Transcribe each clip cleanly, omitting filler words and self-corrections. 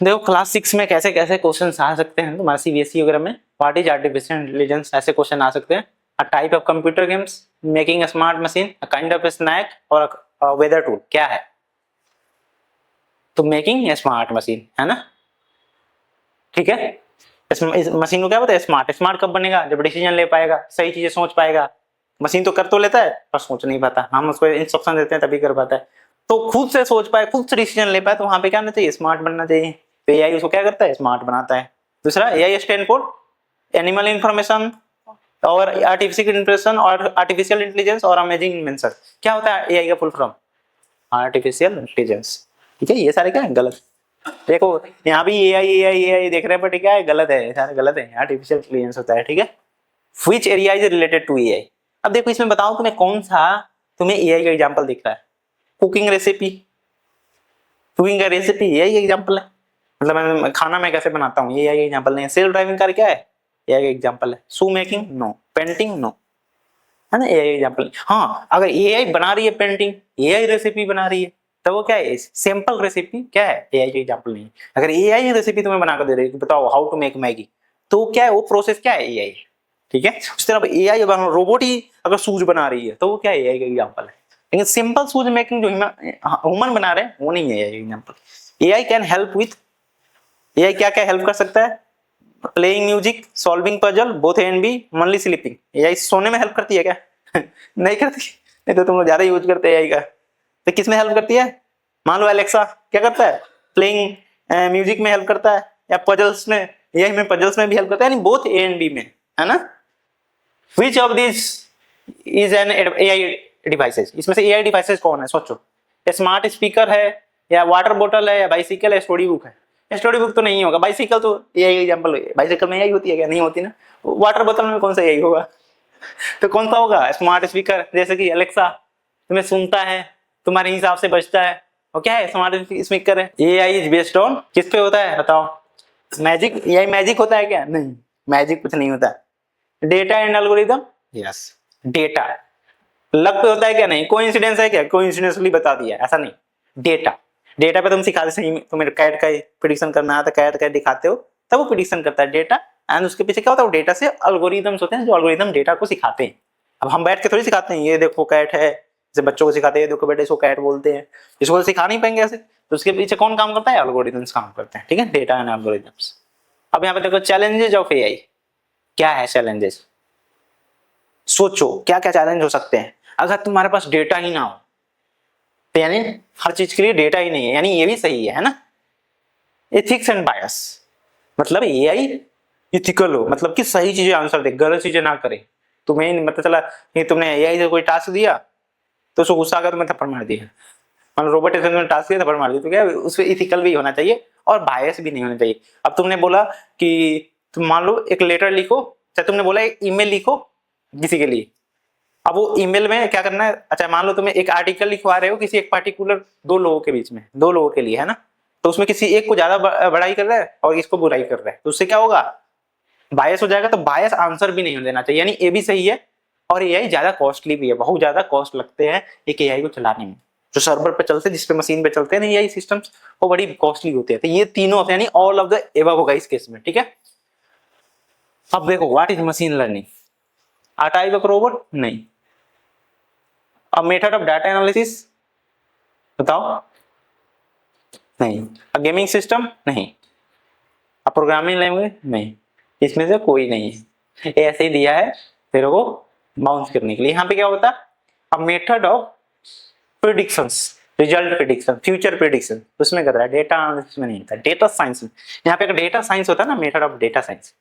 देखो क्लास 6 में कैसे कैसे क्वेश्चन आ सकते हैं तुम्हारे सीबीएसई वगैरह में। व्हाट इज आर्टिफिशियल इंटेलिजेंस, ऐसे क्वेश्चन आ सकते हैं। A type of computer games, making a smart machine, a kind of snack और वेदर टूल, क्या है? तो मेकिंग ए स्मार्ट मशीन है ना, ठीक है। इस मशीन को क्या बोलते हैं? स्मार्ट। स्मार्ट कब बनेगा? जब डिसीजन ले पाएगा, सही चीजें सोच पाएगा। मशीन तो कर तो लेता है पर सोच नहीं पाता, हम उसको इंस्ट्रक्शन देते हैं तभी कर पाता है। तो खुद से सोच पाए, खुद से डिसीजन ले पाए, तो वहां पे क्या होना चाहिए? स्मार्ट बनना चाहिए। तो एआई उसको क्या करता है? स्मार्ट बनाता है। दूसरा, AI stand for animal information और आर्टिफिशियल इंटेलिजेंस और आर्टिफिशियल इंटेलिजेंस और अमेजिंग इन्वेंशन। क्या होता है एआई का फुल फॉर्म? आर्टिफिशियल इंटेलिजेंस, ठीक है। ये सारे क्या है? गलत। देखो यहाँ भी एआई एआई एआई देख रहे हैं, बट क्या है? गलत है, सारे गलत है। आर्टिफिशियल इंटेलिजेंस होता है, ठीक है। Which area is related to AI? अब देखो इसमें बताओ तुम्हें कौन सा तुम्हें एआई का एग्जांपल दिख रहा है? कुकिंग रेसिपी, कुकिंग का रेसिपी एआई एग्जांपल है। मतलब मैं खाना मैं कैसे बनाता हूँ, ये एआई एग्जांपल नहीं है। सेल्फ ड्राइविंग कार क्या है? एआई एग्जांपल है। Shoe making no, painting no, है ना, एआई एग्जांपल। हाँ, अगर एआई बना रही है पेंटिंग, एआई रेसिपी बना रही है, तो वो क्या है? सिंपल रेसिपी क्या है? एआई का एग्जांपल नहीं है। अगर एआई रेसिपी तुम्हें बनाकर दे रही है, बताओ हाउ टू मेक मैगी, तो क्या है? वो प्रोसेस क्या है? एआई, ठीक है। उस तरह एआई रोबोट ही अगर शूज बना रही है, तो वो क्या है? एआई का एग्जांपल है। लेकिन सिंपल शूज मेकिंग जो ह्यूमन बना रहे हैं, वो नहीं है AI example. AI can help with, AI क्या क्या हेल्प कर सकता है? Playing music, solving puzzle, both A and B, only sleeping. AI सोने में हेल्प करती है क्या? नहीं करती। नहीं तो तुम लोग ज्यादा यूज करते हैं एआई का। तो किस में हेल्प करती है? मान लो एलेक्सा क्या करता है? प्लेइंग म्यूजिक में हेल्प करता है, या पजल्स में, एआई में पजल्स में भी हेल्प करता है, यानी बोथ ए एंड बी में, है ना। Which of these is an AI devices? इसमें से एआई डिवाइसेस कौन है? सोचो। स्मार्ट स्पीकर है, या वाटर बोतल है, या बाइसिकल है, स्टोरी बुक है? स्टोरी बुक तो नहीं होगा। बाइसिकल तो एआई एग्जांपल है। बाइसिकल में एआई होती है क्या? नहीं होती ना। वाटर बोतल में कौन सा एआई होगा? तो कौन सा होगा? Smart speaker. जैसे कि अलेक्सा तुम्हें सुनता है, तुम्हारे हिसाब से बजता है, और क्या है? स्मार्ट स्पीकर है। एआई इज बेस्ड ऑन किस पे होता है? बताओ। मैजिक? एआई मैजिक होता है क्या? नहीं, मैजिक कुछ नहीं होता। Data and algorithm, yes. Data luck पे होता है क्या? नहीं। कोइंसिडेंस है क्या? कोइंसिडेंसली बता दिया, ऐसा नहीं। डेटा, डेटा पे तुम सिखाते, सही तुम्हें कैट का प्रेडिक्शन करना है तो कैट का दिखाते हो, तब वो प्रेडिक्शन करता है डेटा। एंड उसके पीछे क्या होता है? वो डेटा से अल्गोरिथम्स होते हैं, जो अल्गोरिथम डेटा को सिखाते हैं। अब हम बैठ के थोड़ी सिखाते हैं, ये देखो कैट है, जैसे बच्चों को सिखाते हैं, देखो बेटा इसको कैट बोलते हैं, इसको तो सिखा नहीं पाएंगे ऐसे। तो उसके पीछे कौन काम करता है? एल्गोरिथम्स काम करते हैं, ठीक है। Data and algorithms. अब यहाँ पे देखो चैलेंजेस ऑफ एआई, क्या है चैलेंजेस? सोचो क्या क्या चैलेंज हो सकते हैं अगर तुम्हारे पास डेटा ही ना हो। तो यानी हर चीज के लिए डेटा ही नहीं है, यानी ये भी सही है ना। एथिक्स एंड बायस, मतलब एआई इथिकल हो, मतलब कि सही चीजें आंसर दे, गलत चीजें ना करे। तुम्हें मतलब चला कि तुमने एआई से कोई टास्क दिया, तो उसको गुस्सा आकर तुम्हें थप्पड़ मार दिया, मतलब रोबोट ने टास्क दिया, थप्पड़ मार दिया, तो क्या उसमें इथिकल भी होना चाहिए और बायस भी नहीं होना चाहिए। अब तुमने बोला कि तुम मान लो एक लेटर लिखो, चाहे तुमने बोला एक ईमेल लिखो किसी के लिए। अब वो ईमेल में क्या करना है? अच्छा मान लो तुम्हें एक आर्टिकल लिखवा रहे हो किसी एक पार्टिकुलर दो लोगों के बीच में, दो लोगों के लिए, है ना। तो उसमें किसी एक को ज्यादा बड़ाई कर रहा है और इसको बुराई कर रहा है, तो उससे क्या होगा? बायस हो जाएगा। तो बायस आंसर भी नहीं देना चाहिए, यानी ए भी सही है। और एआई ज्यादा कॉस्टली भी है, बहुत ज्यादा कॉस्ट लगते हैं एक एआई को चलाने में। जो सर्वर पे चलते हैं, जिसपे मशीन पे चलते हैं एआई सिस्टम्स, वो बड़ी कॉस्टली होते हैं। तो ये तीनों होते हैं, यानी ऑल ऑफ द एबव होगा इस केस में, ठीक है। अब देखो what is machine learning? A type of robot? नहीं। A method of data analysis? बताओ। नहीं। A gaming system? नहीं। A programming language? नहीं। इसमें से कोई नहीं है, ऐसे ही दिया है तेरे को बाउंस करने के लिए। यहाँ पे क्या होता है? अ method of predictions, result prediction, future prediction, उसमें कर रहा है। डेटा एनालिसिस में नहीं होता, डेटा साइंस में। यहाँ पे अगर डेटा साइंस होता है ना, मेथड ऑफ डेटा साइंस,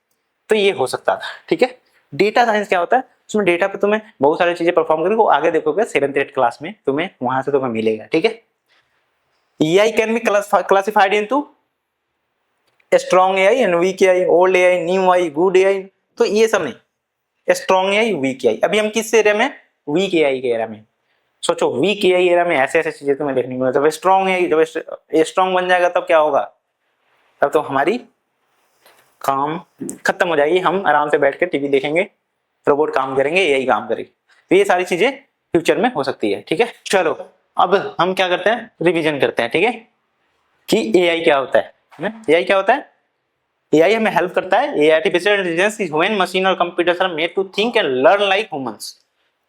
तो ये हो सकता था, ठीक है। डेटा साइंस क्या होता है? उसमें डेटा पे तुम्हें बहुत सारी चीजें परफॉर्म करेगी, वो आगे देखोगे 7th 8th क्लास में तुम्हें वहां से तुम्हें मिलेगा, ठीक है। AI can be classified into strong AI and weak AI, old AI, new AI, good AI. तो ये सब नहीं, स्ट्रॉन्ग एआई, वीक एआई। अभी हम किस एरिया में? वीक एआई के एरिया में। सोचो वीक एआई एरिया में ऐसे ऐसे चीजें तुम्हें देखने को मिलेगी। जब स्ट्रॉन्ग एआई, जब स्ट्रॉन्ग बन जाएगा तब क्या होगा? तब तो हमारी काम खत्म हो जाएगी, हम आराम से बैठ के टीवी देखेंगे, रोबोट काम करेंगे, एआई काम करेगी। तो ये सारी चीजें फ्यूचर में हो सकती है, ठीक है। चलो अब हम क्या करते हैं? रिवीजन करते हैं, ठीक है, कि एआई क्या होता है। एआई क्या होता है? एआई हमें हेल्प करता है। A artificial intelligence is when machine और computers are made to think and learn like humans.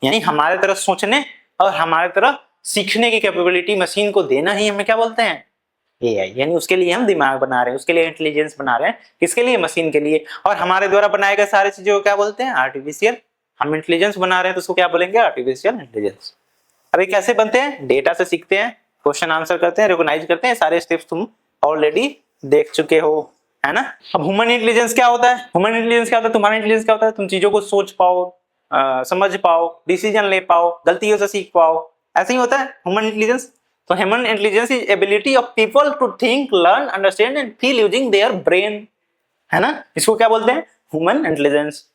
यानी हमारे तरह सोचने और हमारे तरह सीखने की कैपेबिलिटी मशीन को देना ही हमें क्या बोलते हैं? एआई। यानी उसके लिए हम दिमाग बना रहे हैं, उसके लिए इंटेलिजेंस बना रहे हैं। किसके लिए? मशीन के लिए। और हमारे द्वारा बनाए गए सारी चीजों को क्या बोलते हैं? आर्टिफिशियल। हम इंटेलिजेंस बना रहे हैं तो उसको क्या बोलेंगे? Artificial intelligence. अभी कैसे बनते हैं? डेटा से सीखते हैं, क्वेश्चन आंसर करते हैं, रिकॉग्नाइज करते हैं। सारे स्टेप्स तुम ऑलरेडी देख चुके हो, है ना। अब ह्यूमन इंटेलिजेंस क्या होता है? ह्यूमन इंटेलिजेंस क्या होता है? तुम्हारा इंटेलिजेंस क्या होता है? तुम चीजों को सोच पाओ, समझ पाओ, डिसीजन ले पाओ, गलतियों से सीख पाओ। ऐसे ही होता है ह्यूमन इंटेलिजेंस। तो human intelligence is ability of people to think, learn, understand and feel using their brain, है ना। इसको क्या बोलते हैं? Human intelligence.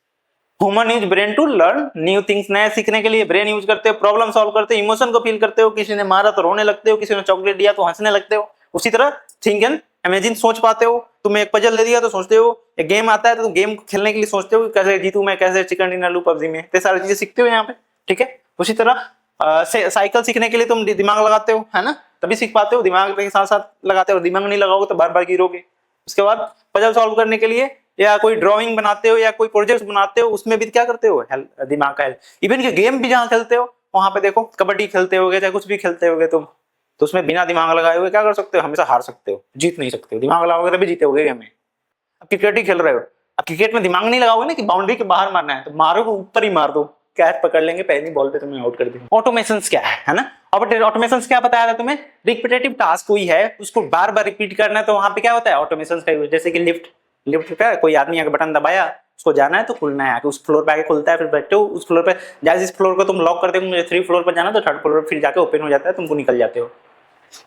Human use brain to learn new things. नए सीखने के लिए ब्रेन यूज करते हो, प्रॉब्लम सॉल्व करते हो, इमोशन को फील करते हो। किसी ने मारा तो रोने लगते हो, किसी ने चॉकलेट दिया तो हंसने लगते हो। उसी तरह थिंक एंड इमेजिन, सोच पाते हो। तुम्हें एक पजल दे दिया तो सोचते हो, एक गेम आता है तो गेम खेलने के लिए सोचते हो कैसे जीतूं मैं, कैसे चिकन डिनर लूं पबजी में। तो सारी चीजें सीखते हो यहाँ पे, ठीक है। उसी तरह साइकिल सीखने के लिए तुम दिमाग लगाते हो, है ना, तभी सीख पाते हो। दिमाग के साथ साथ लगाते हो, दिमाग नहीं लगाओगे तो बार बार गिरोगे। उसके बाद पजल सॉल्व करने के लिए या कोई ड्राइंग बनाते हो या कोई प्रोजेक्ट बनाते हो, उसमें भी क्या करते हो? दिमाग का हेल्प। इवन के गेम भी जहाँ खेलते हो वहां पे देखो, कबड्डी खेलते होगे चाहे कुछ भी खेलते होगे तुम, तो उसमें बिना दिमाग लगाए हुए क्या कर सकते हो? हमेशा हार सकते हो, जीत नहीं सकते हो। दिमाग लगाओगे तभी जीतेगे गेम में। अब क्रिकेट ही खेल रहे हो, अब क्रिकेट में दिमाग नहीं लगाओगे ना कि बाउंड्री के बाहर मारना है, तो मारोगे ऊपर ही मार दो, कैच पकड़ लेंगे, पहली बॉल पे तुम्हें आउट कर देंगे। ऑटोमेशन क्या है ना। अब ऑटोमेशन क्या बताया था तुम्हें? रिपीटेटिव टास्क कोई है उसको बार बार रिपीट करना है, तो वहां पे क्या होता है? ऑटोमेशन का यूज। जैसे कि लिफ्ट क्या है, कोई आदमी आके बटन दबाया, उसको जाना है तो खुलना है, आके उस फ्लोर पे आके खुलता है, फिर बैठे हो उस फ्लोर पे। जैसे इस फ्लोर को तुम लॉक करते हो, मुझे 3 फ्लोर पर जाना, तो 3rd फ्लोर पर फिर जाके ओपन हो जाता है, तुमको निकल जाते हो।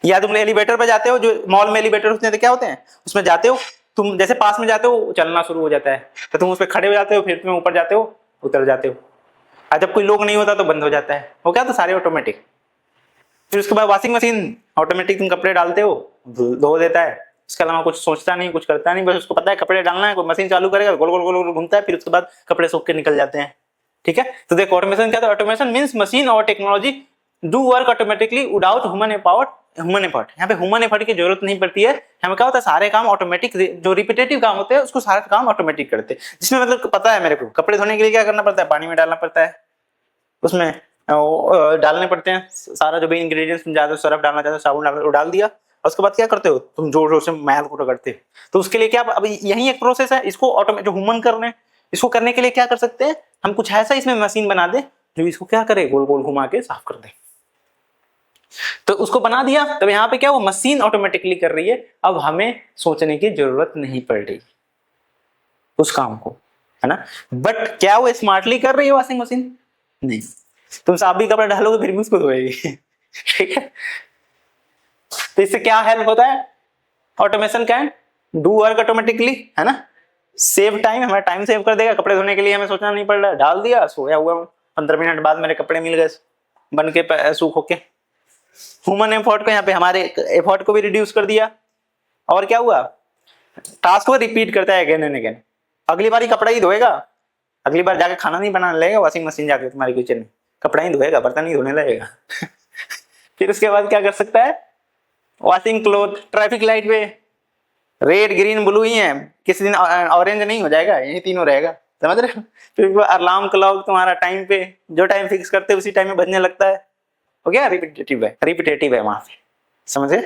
या तुम एलिवेटर पे जाते हो, जो मॉल में एलिवेटर होते हैं तो क्या होते हैं, उसमें जाते हो तुम, जैसे पास में जाते हो चलना शुरू हो जाता है, तो तुम उस पर खड़े हो जाते हो, फिर तुम ऊपर जाते हो, उतर जाते हो। और जब कोई लोग नहीं होता तो बंद हो जाता है। वो क्या, तो सारे ऑटोमेटिक। फिर उसके बाद वॉशिंग मशीन ऑटोमेटिक, तुम कपड़े डालते हो, धो देता है। इसके अलावा कुछ सोचता नहीं, कुछ करता नहीं, बस उसको पता है कपड़े डालना है, कोई मशीन चालू करेगा, गोल गोल गोल गोल घूमता है, फिर उसके बाद कपड़े सूख के निकल जाते हैं, ठीक है। तो देखो ऑटोमेशन क्या था? ऑटोमेशन मींस मशीन और technology do work automatically without human effort. यहाँ पे ह्यूमन एफर्ट की जरूरत नहीं पड़ती है। हमें क्या होता है, सारे काम ऑटोमेटिक, जो रिपीटेटिव काम होते हैं उसको सारे काम ऑटोमेटिक करते हैं। जिसमें मतलब पता है मेरे को कपड़े धोने के लिए क्या करना पड़ता है? पानी में डालना पड़ता है, उसमें डालने पड़ते हैं सारा जो भी इंग्रेडिएंट्स, तुम ज्यादा सर्फ डालना चाहते हो, साबुन डालना, वो डाल दिया। और उसके बाद क्या करते हो तुम? जोर जोर से मैल को रगड़ते हो। तो उसके लिए क्या, अब यही एक प्रोसेस है। इसको ऑटोमेट, जो ह्यूमन कर रहे हैं, इसको करने के लिए क्या कर सकते हैं हम? कुछ ऐसा इसमें मशीन बना दे जो इसको क्या करे, गोल गोल घुमा के साफ कर दे। तो उसको बना दिया, तब यहाँ पे क्या, वो मशीन ऑटोमेटिकली कर रही है। अब हमें सोचने की जरूरत नहीं पड़ रही उस काम को, है ना। बट क्या वो स्मार्टली कर रही है वॉशिंग मशीन? नहीं। तुम साफ भी कपड़ा डालोगे फिर भी उसको धोएगी, ठीक है। तो इससे क्या हेल्प होता है? Automation can do work automatically, है ना। सेव टाइम, हमारा टाइम सेव कर देगा। कपड़े धोने के लिए हमें सोचना नहीं पड़ रहा, डाल दिया, सोया हुआ हूँ, 15 मिनट बाद मेरे कपड़े मिल गए बन के, सूख होके। ह्यूमन एफर्ट को, यहाँ पे हमारे एफर्ट को भी रिड्यूस कर दिया। और क्या हुआ? टास्क को रिपीट करता है अगेन एंड अगेन। अगली बार ही कपड़ा ही धोएगा, अगली बार जाके खाना नहीं बनाने लगेगा वॉशिंग मशीन जाके तुम्हारी किचन में, कपड़ा ही धोएगा, बर्तन ही धोने लगेगा। फिर उसके बाद क्या कर सकता है? वॉशिंग क्लोथ, ट्रैफिक लाइट पे रेड ग्रीन ब्लू ही है, किसी दिन ऑरेंज नहीं हो जाएगा, यही तीनों रहेगा, समझ रहे हो। फिर अलार्म क्लॉक तुम्हारा टाइम पे, जो टाइम फिक्स करते उसी टाइम में बजने लगता है। हो गया? रिपीटेटिव है वहां पे, समझे।